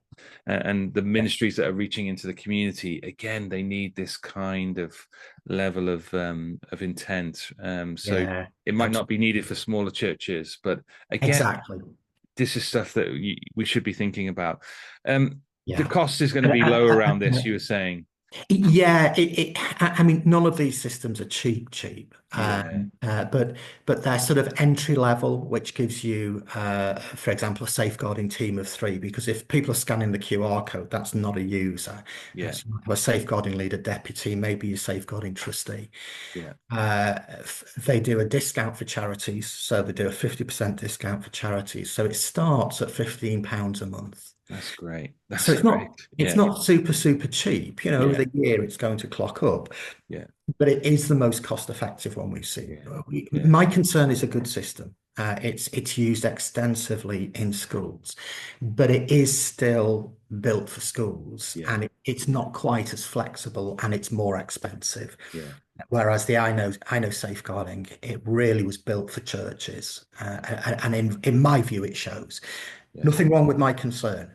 And the Yeah. ministries that are reaching into the community, again, they need this kind of level of intent. So Yeah. it might not be Absolutely. needed for smaller churches, but again, Exactly. this is stuff that we should be thinking about. The Yeah. cost is going to And, be low around this, you were saying. yeah, I mean, none of these systems are cheap, Yeah, but they're sort of entry level, which gives you, for example, a safeguarding team of three. Because if people are scanning the QR code, that's not a user. yeah, So you have a safeguarding leader, deputy, maybe a safeguarding trustee. yeah, They do a discount for charities, so they do a 50% discount for charities. So it starts at £15 a month. That's great. So That's it's great. it's Yeah. not super cheap. You know, over Yeah. the year it's going to clock up, Yeah. but it is the most cost effective one we've seen. Yeah. Yeah. My concern is a good system. It's used extensively in schools, but it is still built for schools, Yeah. and it's not quite as flexible, and it's more expensive. Yeah. Whereas the I know safeguarding, it really was built for churches, and in my view, it shows. Yeah. Nothing wrong with my concern.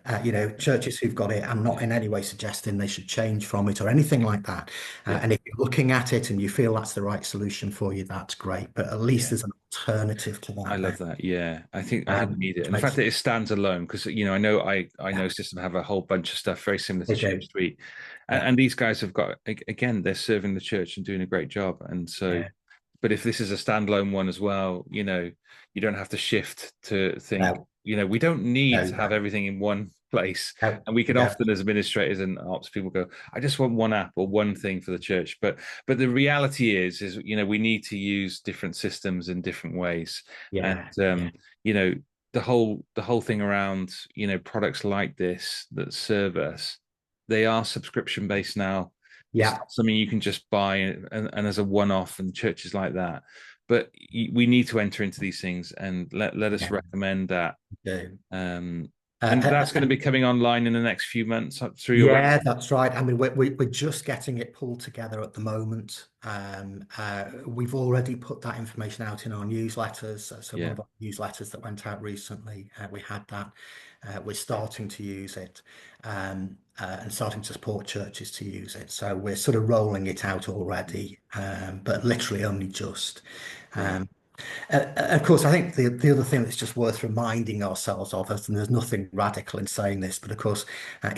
Churches who've got it, I'm not Yeah. in any way suggesting they should change from it or anything like that. Yeah. And if you're looking at it and you feel that's the right solution for you, that's great. But at least Yeah. there's an alternative to I that love there, that. Yeah, I think we need it, which and the fact makes that it stands alone, because I yeah, know System have a whole bunch of stuff very similar to they Church do. Street, and, Yeah, and these guys have got again, they're serving the church and doing a great job, and so, yeah. but if this is a standalone one as well, you don't have to shift to think, No, we don't need no, to have everything in one place. no, And we can no. often, as administrators and ops people, go, I just want one app or one thing for the church. But the reality is we need to use different systems in different ways. And Yeah, yeah, you know, the whole thing around, products like this that serve us, they are subscription based now. It's yeah, not something you can just buy and as a one-off, and churches like that. But we need to enter into these things, and let us yeah. recommend that. Do. Um, Uh, and uh, that's going to be coming online in the next few months up through your Yeah, website. that's right. I mean, we're just getting it pulled together at the moment. We've already put that information out in our newsletters. So one Yeah, of our newsletters that went out recently, we had that. We're starting to use it, and starting to support churches to use it. So we're sort of rolling it out already, but literally only just. great. Um, of course, I think the other thing that's just worth reminding ourselves of, and there's nothing radical in saying this, but of course,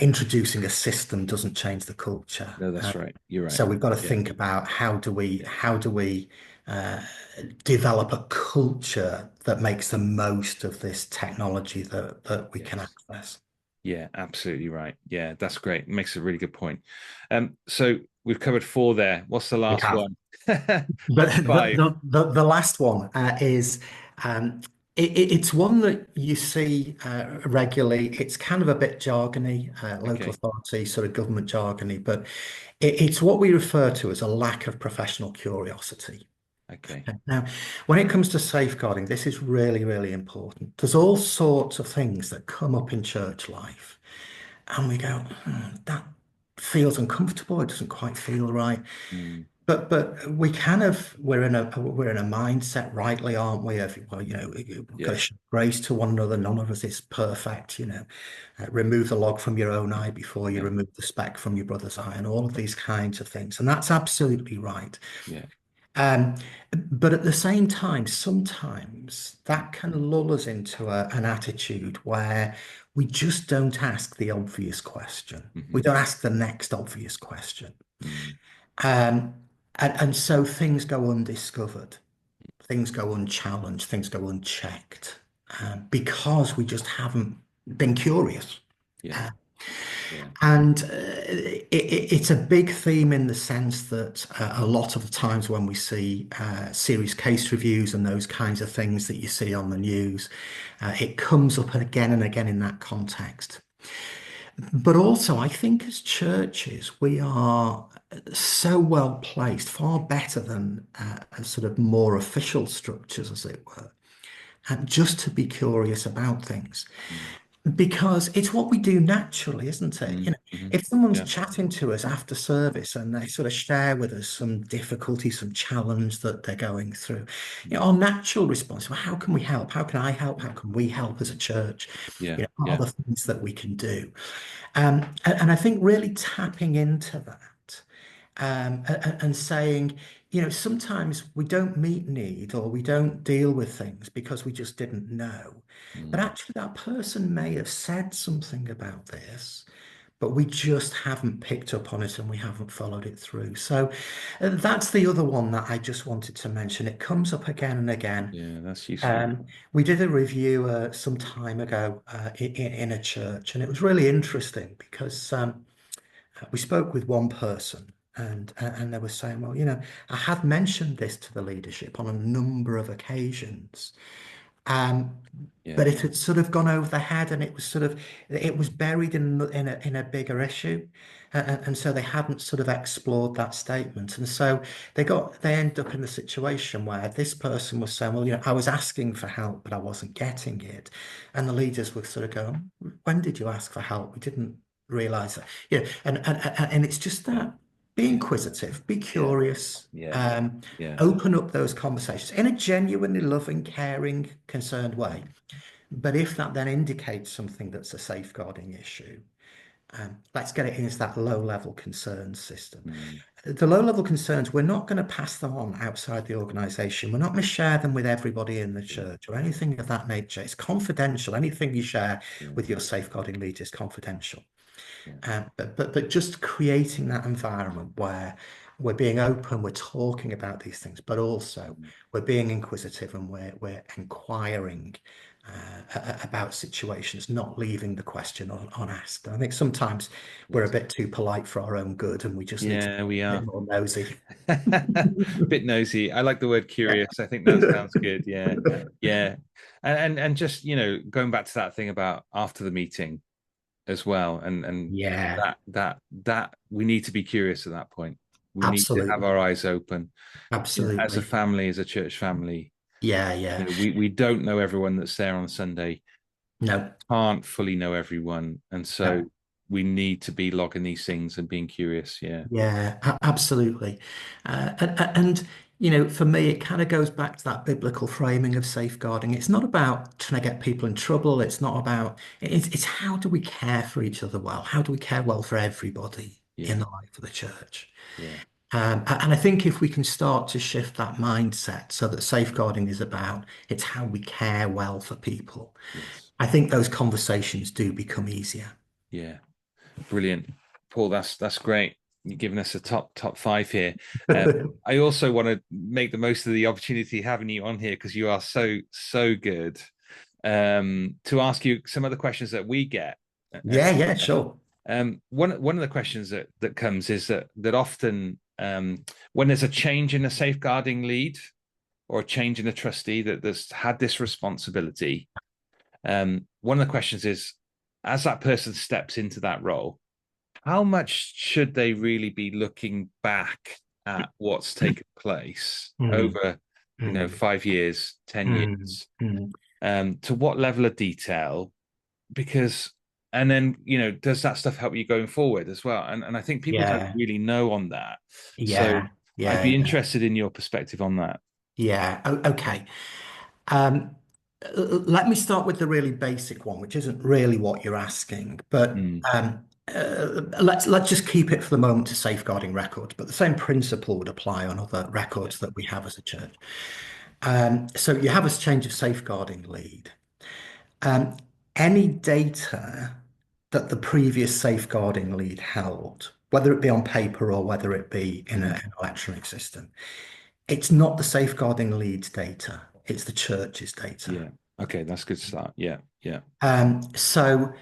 introducing a system doesn't change the culture. No, that's right. You're right. So we've got to Yeah, think about how do we uh, develop a culture that makes the most of this technology that we can yes. access. Yeah, absolutely right. Yeah, that's great. Makes a really good point. So we've covered four there. What's the We last have. one? But What's five? the last one is um, it's one that you see regularly. It's kind of a bit jargony, local Okay. authority, sort of government jargony, but it's what we refer to as a lack of professional curiosity. Okay. Now, when it comes to safeguarding, this is really, really important. There's all sorts of things that come up in church life, and we go, that feels uncomfortable. It doesn't quite feel right. Mm, But we're in a mindset, rightly, aren't we? Of, well, we've got to yeah. show grace to one another. None of us is perfect. Remove the log from your own eye before you Yeah. remove the speck from your brother's eye, and all of these kinds of things. And that's absolutely right. Yeah. Um, but at the same time, sometimes that can lull us into an attitude where we just don't ask the obvious question. We Hmm. don't ask the next obvious question. Mm, Um, and so things go undiscovered, things go unchallenged, things go unchecked, because we just haven't been curious. yeah. Yeah. And it's a big theme in the sense that a lot of the times when we see serious case reviews and those kinds of things that you see on the news, it comes up again and again in that context. But also, I think as churches, we are so well placed, far better than sort of more official structures, as it were, and just to be curious about things. Mm, Because it's what we do naturally, isn't it? mm, mhm. If someone's Yeah. chatting to us after service and they sort of share with us some difficulty, some challenge that they're going through, Mm, our natural response, well, how can we help? How can I help? How can we help as a church? yeah. What are Yeah. the things that we can do? And I think really tapping into that, and saying, sometimes we don't meet need or we don't deal with things because we just didn't know. But Mm, actually, that person may have said something about this, but we just haven't picked up on it and we haven't followed it through. So that's the other one that I just wanted to mention. It comes up again and again. yeah. That's useful. We did a review some time ago in a church, and it was really interesting because we spoke with one person, and they were saying, well, I have mentioned this to the leadership on a number of occasions, Um, Yeah. but it had sort of gone over the head, and it was buried in a bigger issue, and so they hadn't sort of explored that statement, and so they ended up in the situation where this person was saying, well, I was asking for help, but I wasn't getting it, and the leaders were sort of going, when did you ask for help? We didn't realize that, and it's just Yeah. that. Be Yeah. inquisitive, be Yeah. curious, Yeah. Yeah. open up those conversations in a genuinely loving, caring, concerned way. But if that then indicates something that's a safeguarding issue, let's get it into that low-level concerns system. Mm. The low-level concerns, we're not going to pass them on outside the organization. We're not going to share them with everybody in the Yeah. church or anything of that nature. It's confidential. Anything you share Yeah. with your safeguarding leader is confidential. Yeah. But just creating that environment where we're being open, we're talking about these things, but also Mm. we're being inquisitive and we're inquiring about situations, not leaving the question unasked. I think sometimes we're a Yes. bit too polite for our own good, and we just need to Yeah, we be a are. bit more nosy. Bit nosy. I like the word Yeah. curious. I think that sounds good. Yeah. Yeah. And just, going back to that thing about after the meeting as well, and Yeah, that we need to be curious at that point. We need to have absolutely. our eyes open. As a Absolutely. family, as a church family, Yeah, yeah. we don't know everyone that's there on Sunday, No, can't fully know everyone, and so no. we need to be logging these things and being curious. Yeah. Yeah, absolutely. For me, it kind of goes back to that biblical framing of safeguarding. It's not about trying to get people in trouble. It's not about, it's how do we care for each other well? How do we care well for everybody in Yeah. the life of the church? Yeah. And I think if we can start to shift that mindset so that safeguarding is about, it's how we care well for people, Yes. I think those conversations do become easier. Yeah. Brilliant, Paul. That's great. You're giving us a top five here. Uh, I also want to make the most of the opportunity having you on here because you are so good. To ask you some other questions that we get. Yeah, yeah, sure. One of the questions that comes is that often when there's a change in a safeguarding lead or a change in a trustee that's had this responsibility, one of the questions is, as that person steps into that role, how much should they really be looking back at what's taken place Mm, over, mm, 5 years, 10 mm, years? mm. To what level of detail? Because, and then, does that stuff help you going forward as well? And I think people don't Yeah, really know on that. So yeah, I'd yeah, be yeah, interested in your perspective on that. yeah. Okay. Um, Let me start with the really basic one, which isn't really what you're asking, but Mm, let's just keep it for the moment to safeguarding records. But the same principle would apply on other yeah, records that we have as a church. So you have a change of safeguarding lead. Um, any data that the previous safeguarding lead held, whether it be on paper or whether it be in mm, an electronic system, it's not the safeguarding lead's data, it's the church's data. yeah. Okay, that's a good start. Yeah, yeah, So,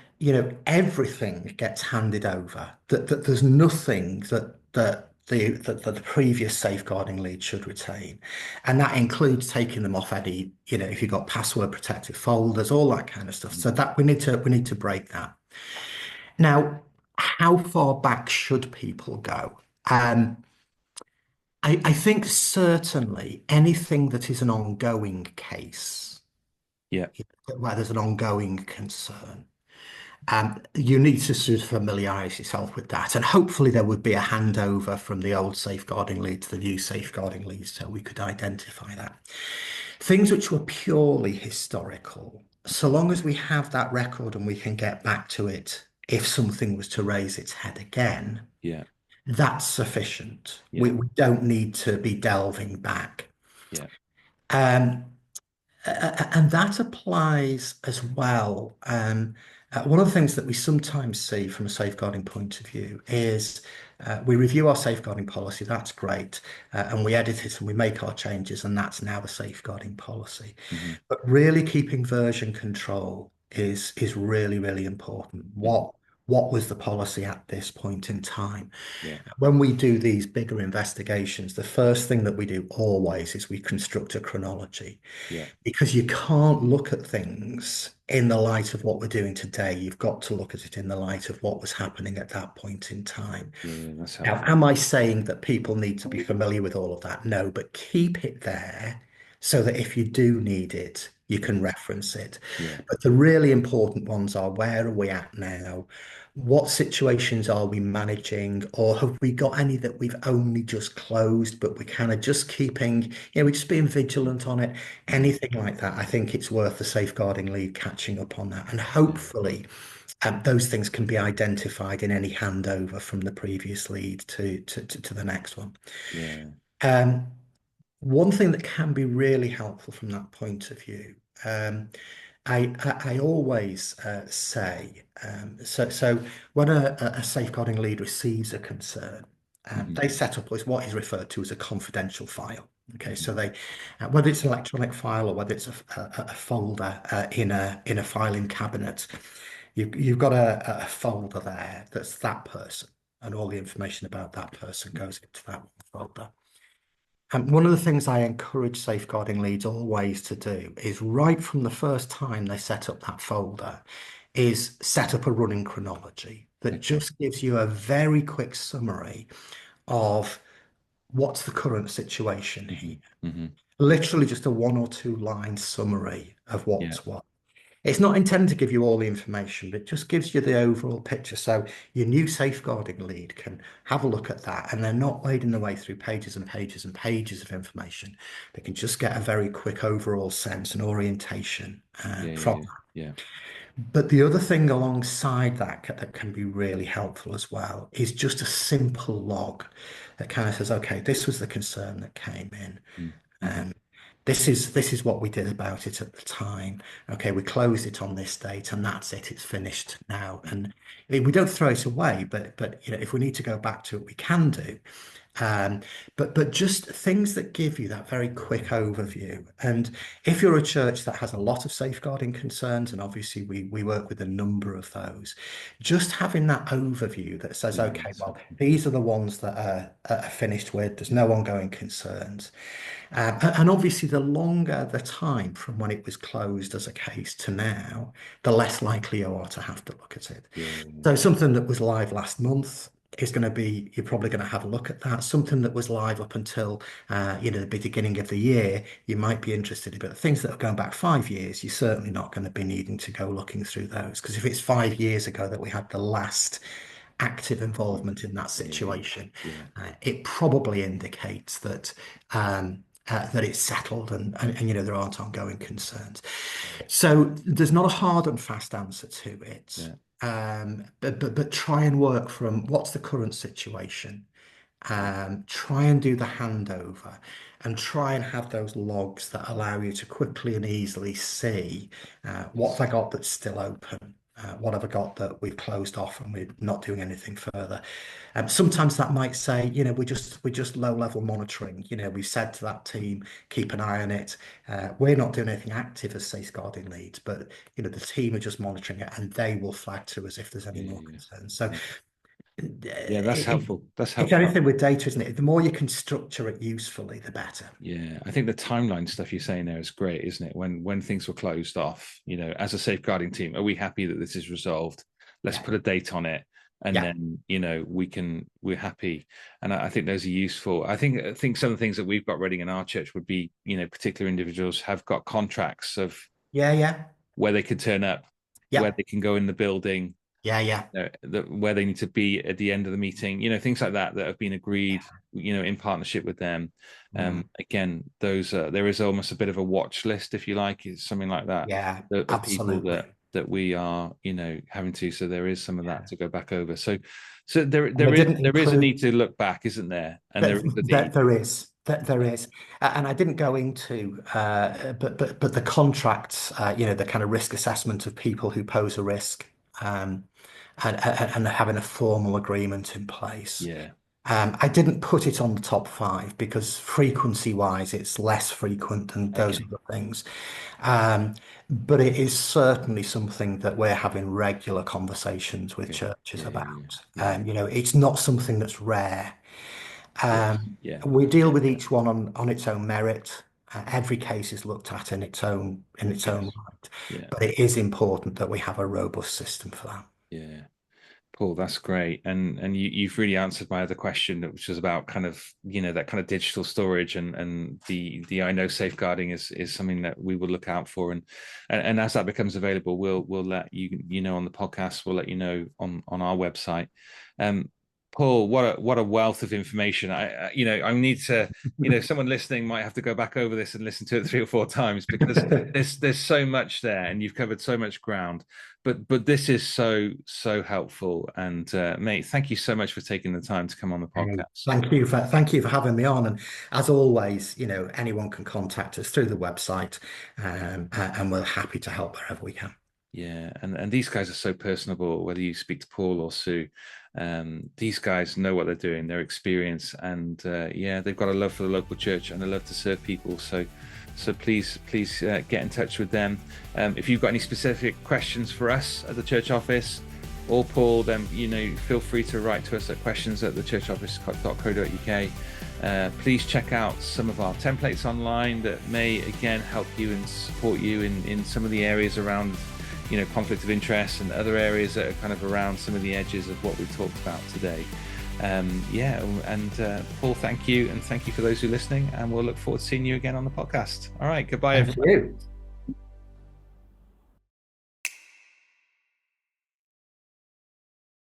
everything gets handed over. That there's nothing that the previous safeguarding lead should retain. And that includes taking them off any, if you've got password protected folders, all that kind of stuff. mm, So that we need to break that. Now, how far back should people go? Um, I think certainly anything that is an ongoing case, yeah, where there's an ongoing concern. You need to sort of familiarize yourself with that. And hopefully there would be a handover from the old safeguarding lead to the new safeguarding lead so we could identify that. Things which were purely historical, so long as we have that record and we can get back to it if something was to raise its head again, yeah, that's sufficient. We, yeah, we don't need to be delving back. yeah. Um, and that applies as well. One of the things that we sometimes see from a safeguarding point of view is we review our safeguarding policy, that's great, and we edit it and we make our changes, and that's now the safeguarding policy. Hmm. But really keeping version control is really, really important. Yeah, what was the policy at this point in time. Yeah. When we do these bigger investigations, the first thing that we do always is we construct a chronology Yeah. because you can't look at things in the light of what we're doing today. You've got to look at it in the light of what was happening at that point in time. Yeah. Yeah. That's Now, helpful. am I saying that people need to be familiar with all of that? No, but keep it there so that if you do need it, you Yeah. can reference it. Yeah. But the really important ones are where are we at now? What situations are we managing? Or have we got any that we've only just closed, but we're kind of just keeping, we're just being vigilant on it? Mm. Anything like that, I think it's worth the safeguarding lead catching up on that. And Yeah. hopefully, those things can be identified in any handover from the previous lead to the next one. Yeah. Um, One thing that can be really helpful from that point of view, I always say, so when a safeguarding lead receives a concern, Hmm. they set up what is referred to as a confidential file. Okay, Hmm. so they, whether it's an electronic file or whether it's a folder in a filing cabinet, you've got a folder there that's that person, and all the information about that person goes into that folder. And one of the things I encourage safeguarding leads always to do is right from the first time they set up that folder is set up a running chronology that Okay. just gives you a very quick summary of what's the current situation Hmm. here. Hmm. Literally just a 1 or 2 line summary of Yeah. what's what. It's not intended to give you all the information, but it just gives you the overall picture. So your new safeguarding lead can have a look at that and they're not wading their way through pages and pages and pages of information. They can just get a very quick overall sense and orientation Yeah. from Yeah. Yeah. that. But the other thing alongside that that can be really helpful as well is just a simple log that kind of says, okay, this was the concern that came in. Mm. Hmm. Um, this is what we did about it at the time. Okay, we closed it on this date, and that's it. It's finished now. Yeah. And I mean, we don't throw it away, but if we need to go back to it, we can do. But just things that give you that very quick overview. And if you're a church that has a lot of safeguarding concerns, and obviously we work with a number of those, just having that overview that says, Yeah. okay, That's well, helpful. these are the ones that are finished with. There's no ongoing concerns. And obviously, the longer the time from when it was closed as a case to now, the less likely you are to have to look at it. Yeah. So something that was live last month is going to be, you're probably going to have a look at that. Something that was live up until, the beginning of the year, you might be interested in. But things that are going back 5 years, you're certainly not going to be needing to go looking through those. Because if it's 5 years ago that we had the last active Yeah. involvement in that Yeah. Yeah. situation, Yeah. it probably indicates that it's settled and there aren't ongoing concerns. So there's not a hard and fast answer to it. Yeah. But try and work from what's the current situation. Try and do the handover and try and have those logs that allow you to quickly and easily see what have I got that's still open, what have I got that we've closed off and we're not doing anything further. Sometimes that might say, we're just low level monitoring. We've said to that team, keep an eye on it. We're not doing anything active as safeguarding leads, but the team are just monitoring it and they will flag to us if there's any Yeah. more Yeah. concerns. So Yeah. Yeah. That's it, helpful. That's it's helpful. anything with data, isn't it? The more you can structure it usefully, the better. Yeah, I think the timeline stuff you're saying there is great, isn't it? When things were closed off, as a safeguarding team, are we happy that this is resolved? Let's Yeah, put a date on it, and yeah, then we're happy. And I think those are useful. I think some of the things that we've got running in our church would be, particular individuals have got contracts of yeah, yeah, where they could turn up, where yeah, they can go in the building, yeah, yeah, where they need to be at the end of the meeting, things like that that have been agreed, in partnership with them. mm, Again, those there is almost a bit of a watch list, if you like, it's something like that, yeah, of people absolutely. that we are, having to. So there is some of that Yeah. to go back over. So there And I there is didn't there is a include need to look back, isn't there? And there that, is a that need. there is that there Yeah, is, and I didn't go into, but the contracts, the kind of risk assessment of people who pose a risk, and having a formal agreement in place. yeah, I didn't put it on the top five because frequency wise, it's less frequent than those Okay. other things. Um, but it is certainly something that we're having regular conversations with Good. churches Yeah, yeah, about. yeah. It's not something that's rare. Yes. Um, Yeah. we deal with each one on its own merit. Every case is looked at in its own Yes. right. Yeah. But it is important that we have a robust system for that. Yeah. Paul, that's great. And you've really answered my other question, which was about kind of, that kind of digital storage and the I know safeguarding is something that we will look out for. And as that becomes available, we'll let you know on the podcast, we'll let you know on our website. Um, Paul, what a wealth of information. I need to, someone listening might have to go back over this and listen to it 3 or 4 times because there's so much there and you've covered so much ground. But this is so helpful, and mate, thank you so much for taking the time to come on the podcast. Thank you for having me on. And as always, anyone can contact us through the website, and we're happy to help wherever we can. Yeah, and these guys are so personable. Whether you speak to Paul or Sue, these guys know what they're doing. They're experienced, and yeah, they've got a love for the local church and a love to serve people. So please get in touch with them. If you've got any specific questions for us at the church office or Paul, then feel free to write to us at questions@thechurchoffice.co.uk. Please check out some of our templates online that may again help you and support you in some of the areas around conflict of interest and other areas that are kind of around some of the edges of what we've talked about today. Yeah, and Paul, thank you, and thank you for those who are listening, and we'll look forward to seeing you again on the podcast. All right, goodbye, Thank everyone. you.